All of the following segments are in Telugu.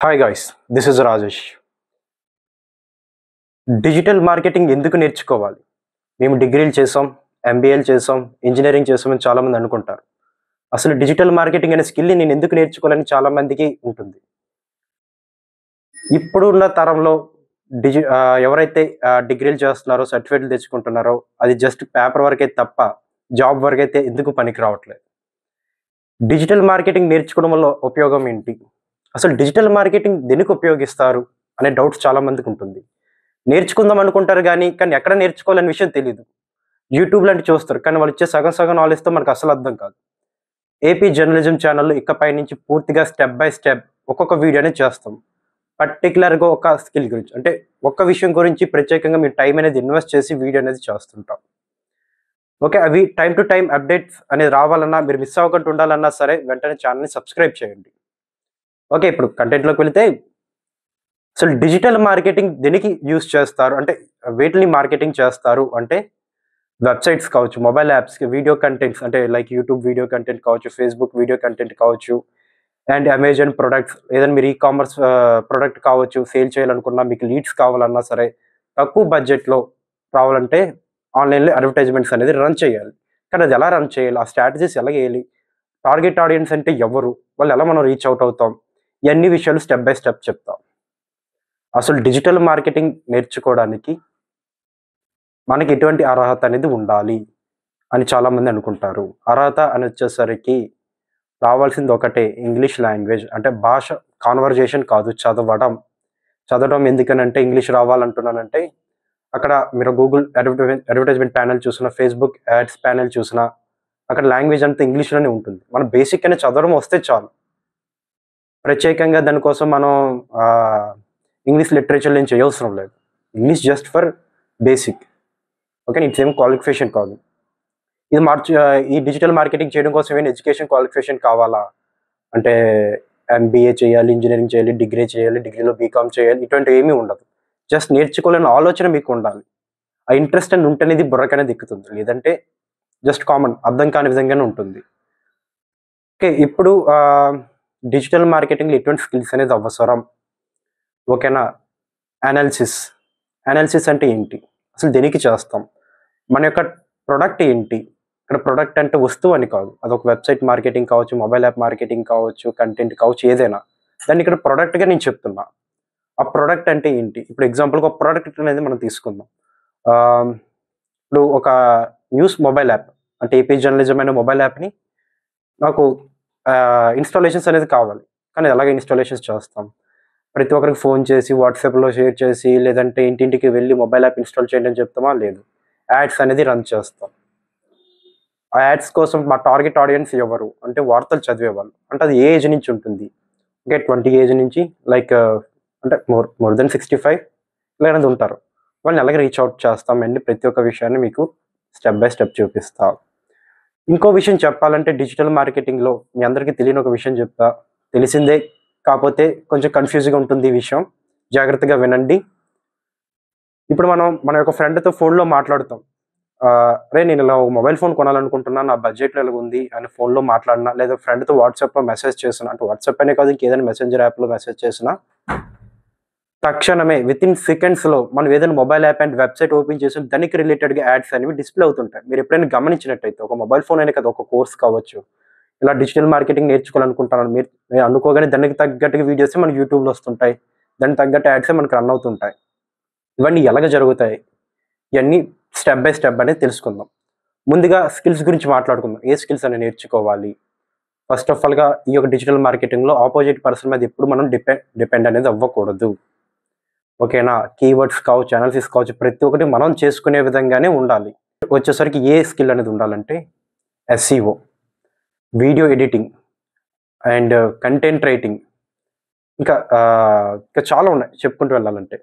Hi guys, this is Rajesh. Digital marketing ఎందుకు నేర్చుకోవాలి? మేము డిగ్రీలు చేసాం, ఎంబీఏలు చేసాం, ఇంజనీరింగ్ చేసామని చాలామంది అనుకుంటారు. అసలు డిజిటల్ మార్కెటింగ్ అనే స్కిల్‌ని నేను ఎందుకు నేర్చుకోవాలని చాలామందికి ఉంటుంది. ఇప్పుడున్న తరంలో ఎవరైతే డిగ్రీలు చేస్తున్నారో, సర్టిఫికేట్‌లు తెచ్చుకుంటున్నారో, అది జస్ట్ పేపర్ వరకే తప్ప జాబ్ వరకైతే ఎందుకు పనికి రావట్లేదు. డిజిటల్ మార్కెటింగ్ నేర్చుకోవడం వల్ల ఉపయోగం ఏంటి? అసలు డిజిటల్ మార్కెటింగ్ దేనికి ఉపయోగిస్తారు అనే డౌట్స్ చాలామందికి ఉంటుంది. నేర్చుకుందాం అనుకుంటారు కానీ ఎక్కడ నేర్చుకోవాలనే విషయం తెలీదు. యూట్యూబ్ లాంటివి చూస్తారు. కానీ వాళ్ళిచ్చే సగం సగం నాలెడ్జ్‌తో మనకు అస్సలు అర్థం కాదు. ఏపీ జర్నలిజం ఛానెల్‌లో ఇకపై నుంచి పూర్తిగా స్టెప్ బై స్టెప్ ఒక్కొక్క వీడియో అనేది చేస్తాం. పర్టిక్యులర్‌గా ఒక స్కిల్ గురించి అంటే ఒక్క విషయం గురించి ప్రత్యేకంగా మీరు టైం అనేది ఇన్వెస్ట్ చేసి వీడియో అనేది చేస్తుంటాం. ఓకే. అవి టైమ్ టు టైమ్ అప్డేట్స్ అనేది రావాలన్నా, మీరు మిస్ అవ్వకుండా ఉండాలన్నా సరే వెంటనే ఛానెల్‌ని సబ్స్క్రైబ్ చేయండి. ఓకే. ఇప్పుడు కంటెంట్‌లోకి వెళితే అసలు డిజిటల్ మార్కెటింగ్ దేనికి యూజ్ చేస్తారు? అంటే వేటిని మార్కెటింగ్ చేస్తారు అంటే వెబ్‌సైట్స్ కావచ్చు, మొబైల్ యాప్స్‌కి వీడియో కంటెంట్స్ అంటే లైక్ యూట్యూబ్ వీడియో కంటెంట్ కావచ్చు, ఫేస్‌బుక్ వీడియో కంటెంట్ కావచ్చు, అండ్ అమెజాన్ ప్రొడక్ట్స్ ఏదైనా మీరు ఈ కామర్స్ ప్రొడక్ట్ కావచ్చు, సేల్ చేయాలనుకున్నా, మీకు లీడ్స్ కావాలన్నా సరే, తక్కువ బడ్జెట్‌లో రావాలంటే ఆన్‌లైన్‌లో అడ్వర్టైజ్‌మెంట్స్ అనేది రన్ చేయాలి. కానీ అది ఎలా రన్ చేయాలి? ఆ స్ట్రాటజీస్ ఎలా ఎయాలి? టార్గెట్ ఆడియన్స్ అంటే ఎవరు? వాళ్ళు ఎలా మనం రీచ్ ఔట్ అవుతాం? ఇయన్నీ విషయాలు స్టెప్ బై స్టెప్ చెప్తాం. అసలు డిజిటల్ మార్కెటింగ్ నేర్చుకోవడానికి మనకి ఎటువంటి అర్హత అనేది ఉండాలి అని చాలామంది అనుకుంటారు. అర్హత అని వచ్చేసరికి రావాల్సింది ఒకటే, ఇంగ్లీష్ లాంగ్వేజ్ అంటే భాష, కాన్వర్జేషన్ కాదు, చదవడం. చదవడం ఎందుకనంటే ఇంగ్లీష్ రావాలంటున్నానంటే అక్కడ మీరు గూగుల్ అడ్వర్టైజ్మెంట్ ప్యానెల్ చూసినా, ఫేస్‌బుక్ యాడ్స్ ప్యానెల్ చూసినా అక్కడ లాంగ్వేజ్ అంతా ఇంగ్లీష్‌లోనే ఉంటుంది. మనం బేసిక్ అనేది చదవడం వస్తే చాలు. ప్రత్యేకంగా దానికోసం మనం ఆహ్, ఇంగ్లీష్ లిటరేచర్‌లో ఏం చేయవసరం లేదు. English just for basic. Okay. It's ఏం క్వాలిఫికేషన్ కాదు. ఈ డిజిటల్ మార్కెటింగ్ చేయడం కోసం ఏమైనా ఎడ్యుకేషన్ క్వాలిఫికేషన్ కావాలా? అంటే ఎంబీఏ చేయాలి, ఇంజినీరింగ్ చేయాలి, డిగ్రీ చేయాలి, డిగ్రీలో బీకామ్ చేయాలి, ఇటువంటివి ఏమీ ఉండదు. జస్ట్ నేర్చుకోవాలన్న ఆలోచన మీకు ఉండాలి. ఆ ఇంట్రెస్ట్ అని ఉంటేనే బుర్రకనేది ఎక్కుతుంది. లేదంటే జస్ట్ కామన్ అర్థం కాని విధంగానే ఉంటుంది. ఓకే. ఇప్పుడు డిజిటల్ మార్కెటింగ్‌లో ఎటువంటి స్కిల్స్ అనేది అవసరం? ఓకేనా? అనాలిసిస్. అనాలిసిస్ అంటే ఏంటి? అసలు దేనికి చేస్తాం? మన యొక్క ప్రొడక్ట్ ఏంటి? ఇక్కడ ప్రొడక్ట్ అంటే వస్తువు అని కాదు. అదొక వెబ్‌సైట్ మార్కెటింగ్ కావచ్చు, మొబైల్ యాప్ మార్కెటింగ్ కావచ్చు, కంటెంట్ కావచ్చు, ఏదైనా. దాన్ని ఇక్కడ ప్రొడక్ట్‌గా నేను చెప్తున్నా. ఆ ప్రొడక్ట్ అంటే ఏంటి? ఇప్పుడు ఎగ్జాంపుల్‌గా ఒక ప్రొడక్ట్ అనేది మనం తీసుకుందాం. ఆహ్, ఇప్పుడు ఒక న్యూస్ మొబైల్ యాప్ అంటే ఏపీ జర్నలిజం అనే మొబైల్ యాప్‌ని నాకు ఇన్‌స్టాలేషన్స్ అనేది కావాలి. కానీ ఎలాగ ఇన్‌స్టాలేషన్స్ చేస్తాం? ప్రతి ఒక్కరికి ఫోన్ చేసి, వాట్సాప్‌లో షేర్ చేసి, లేదంటే ఇంటింటికి వెళ్లి మొబైల్ యాప్ ఇన్‌స్టాల్ చేయండి అని చెప్తామా? లేదు. యాడ్స్ అనేది రన్ చేస్తాం. ఆ యాడ్స్ కోసం మా టార్గెట్ ఆడియన్స్ ఎవరు? అంటే వార్తలు చదివేవాళ్ళు. అంటే అది ఏ ఏజ్ నుంచి ఉంటుంది? ఓకే. 20 ఏజ్ నుంచి లైక్ అంటే మోర్ దెన్ 65 ఇలాగనేది ఉంటారు. వాళ్ళని ఎలాగ రీచ్ ఔట్ చేస్తాం అండి, ప్రతి ఒక్క విషయాన్ని మీకు స్టెప్ బై స్టెప్ చూపిస్తా. ఇంకో విషయం చెప్పాలంటే డిజిటల్ మార్కెటింగ్‌లో మీ అందరికీ తెలియని ఒక విషయం చెప్తా. తెలిసిందే కాపోతే కొంచెం కన్‌ఫ్యూజ్‌గా ఉంటుంది ఈ విషయం. జాగ్రత్తగా వినండి. ఇప్పుడు మనం మన యొక్క ఫ్రెండ్‌తో ఫోన్‌లో మాట్లాడుతాం. "అరేయ్! నేను ఇలా ఒక మొబైల్ ఫోన్ కొనాలనుకుంటున్నాను. నా బడ్జెట్‌లో ఇలాగుంది" అని ఫోన్‌లో మాట్లాడినా, లేదా ఫ్రెండ్‌తో వాట్సాప్‌లో మెసేజ్ చేసినా, అంటే వాట్సాప్ అనే కాదు, ఇంకేదైనా మెసెంజర్ యాప్‌లో మెసేజ్ చేసినా, తక్షణమే వితిన్ సెకండ్స్‌లో మనం ఏదైనా mobile app and website open చేసి దానికి రిలేటెడ్‌గా యాడ్స్ అనేవి డిస్‌ప్లే అవుతుంటాయి. మీరు ఎప్పుడైనా గమనించినట్టయితే ఒక మొబైల్ ఫోన్ అనే కాదు, ఒక కోర్స్ కావచ్చు. ఇలా డిజిటల్ మార్కెటింగ్ నేర్చుకోవాలనుకుంటున్నాను మీరు అనుకోగానే దానికి తగ్గట్టుగా వీడియోసే మనకు యూట్యూబ్‌లో వస్తుంటాయి. దానికి తగ్గట్టు యాడ్సే మనకు రన్ అవుతుంటాయి. ఇవన్నీ ఎలాగ జరుగుతాయి? ఇయన్నీ స్టెప్ బై స్టెప్ అనేది తెలుసుకుందాం. ముందుగా స్కిల్స్ గురించి మాట్లాడుకుందాం. ఏ స్కిల్స్ అని నేర్చుకోవాలి? ఫస్ట్ ఆఫ్ ఆల్‌గా ఈ యొక్క డిజిటల్ మార్కెటింగ్‌లో అపోజిట్ పర్సన్ మీద ఎప్పుడు మనం డిపెండ్ అనేది అవ్వకూడదు. ఓకేనా? కీవర్డ్స్ కావచ్చు, అనాలిసిస్ కావచ్చు, ప్రతి ఒక్కటి మనం చేసుకునే విధంగానే ఉండాలి. వచ్చేసరికి ఏ స్కిల్ అనేది ఉండాలంటే SCO, video editing and content writing, ఇంకా చాలా ఉన్నాయి చెప్పుకుంటూ వెళ్ళాలంటే.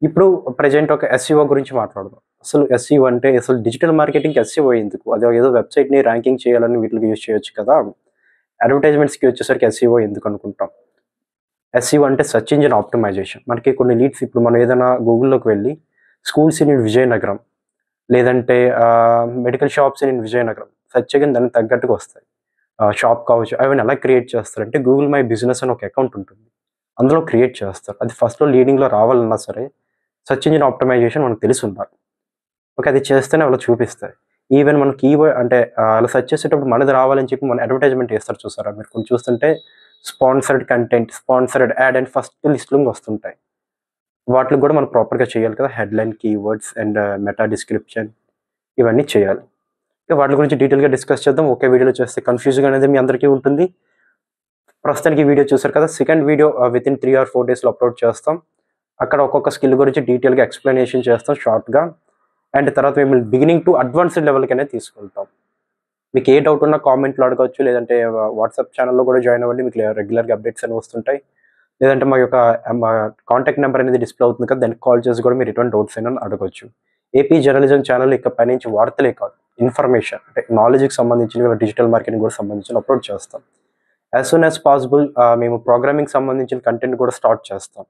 ఇప్పుడు ప్రెజెంట్ ఒక ఎస్‌సిఓ గురించి మాట్లాడదాం. అసలు ఎస్‌సిఓ అంటే అసలు డిజిటల్ మార్కెటింగ్‌కి ఎస్‌సిఓ ఎందుకు? అది ఏదో వెబ్‌సైట్‌ని ర్యాంకింగ్ చేయాలని వీటిలకి యూజ్ చేయొచ్చు కదా! అడ్వర్టైజ్‌మెంట్స్‌కి వచ్చేసరికి ఎస్‌సిఓ ఎందుకనుకుంటాం? ఎస్‌సిఓ అంటే సెర్చ్ ఇంజిన్ ఆప్టిమైజేషన్. మనకి కొన్ని లీడ్స్ ఇప్పుడు మనం ఏదైనా గూగుల్‌లోకి వెళ్లి స్కూల్స్ ఇన్ విజయనగరం, లేదంటే medical shops in Vizianagaram search చేయగానే దానికి తగ్గట్టుగా వస్తాయి. షాప్ కావచ్చు, అవన్నీ ఎలా క్రియేట్ చేస్తారంటే గూగుల్ మై బిజినెస్ అని ఒక అకౌంట్ ఉంటుంది. అందులో క్రియేట్ చేస్తారు. అది ఫస్ట్‌లో లీడింగ్‌లో రావాలన్నా సరే సెర్చ్ ఇంజిన్ ఆప్టిమైజేషన్ మనకు తెలిసి ఉండాలి. ఓకే. అది చేస్తేనే అలా చూపిస్తాయి. ఈవెన్ మన కీవర్డ్ అంటే అలా సెర్చ్ చేసేటప్పుడు మనది రావాలని చెప్పి మన అడ్వర్టైజ్‌మెంట్ ఏస్తారు చూసారా? మీరు కొన్ని చూస్తుంటే స్పాన్సర్డ్ కంటెంట్, స్పాన్సర్డ్ యాడ్ అని ఫస్ట్ లిస్ట్‌లో వస్తుంటాయి. వాటిలికి గూడా మనం ప్రాపర్‌గా చేయాలి కదా! Headline, keywords and meta description ఇవన్నీ చేయాలి. వాటి గురించి డీటెయిల్‌గా డిస్కస్ చేద్దాం. ఒకే వీడియోలో చేస్తే కన్‌ఫ్యూజింగ్ అనేది మీ అందరికీ ఉంటుంది. ప్రస్తుతానికి ఈ వీడియో చూసారు కదా! సెకండ్ వీడియో వితిన్ 3 ఆర్ 4 డేస్‌లో అప్‌లోడ్ చేస్తాం. అక్కడ ఒక్కొక్క స్కిల్ గురించి డీటెయిల్‌గా ఎక్స్‌ప్లనేషన్ చేస్తాం షార్ట్‌గా. అండ్ తర్వాత మిమ్మల్ని బిగినింగ్ టు అడ్వాన్స్‌డ్ లెవెల్‌కనేది తీసుకెళ్తాం. మీకు ఏ డౌట్ ఉన్నా కామెంట్‌లో అడగొచ్చు. లేదంటే వాట్సాప్ ఛానెల్‌లో కూడా జాయిన్ అవ్వండి. మీకు రెగ్యులర్‌గా అప్డేట్స్ అనేవి వస్తుంటాయి. లేదంటే మా యొక్క మా కాంటాక్ట్ నెంబర్ అనేది డిస్‌ప్లే అవుతుంది కదా! దానికి కాల్ చేసి కూడా మీరు ఎటువంటి డౌట్స్ అయినా అడగొచ్చు. ఏపీ జర్నలిజం ఛానెల్ ఇక పైనుంచి వార్తలే కాదు, ఇన్ఫర్మేషన్ అంటే నాలెడ్జ్‌కి సంబంధించినవి, డిజిటల్ మార్కెటింగ్ కూడా సంబంధించిన అప్‌లోడ్ చేస్తాం. యాస్ సూన్ యాస్ పాసిబుల్ మేము ప్రోగ్రామింగ్ సంబంధించిన కంటెంట్ కూడా స్టార్ట్ చేస్తాం.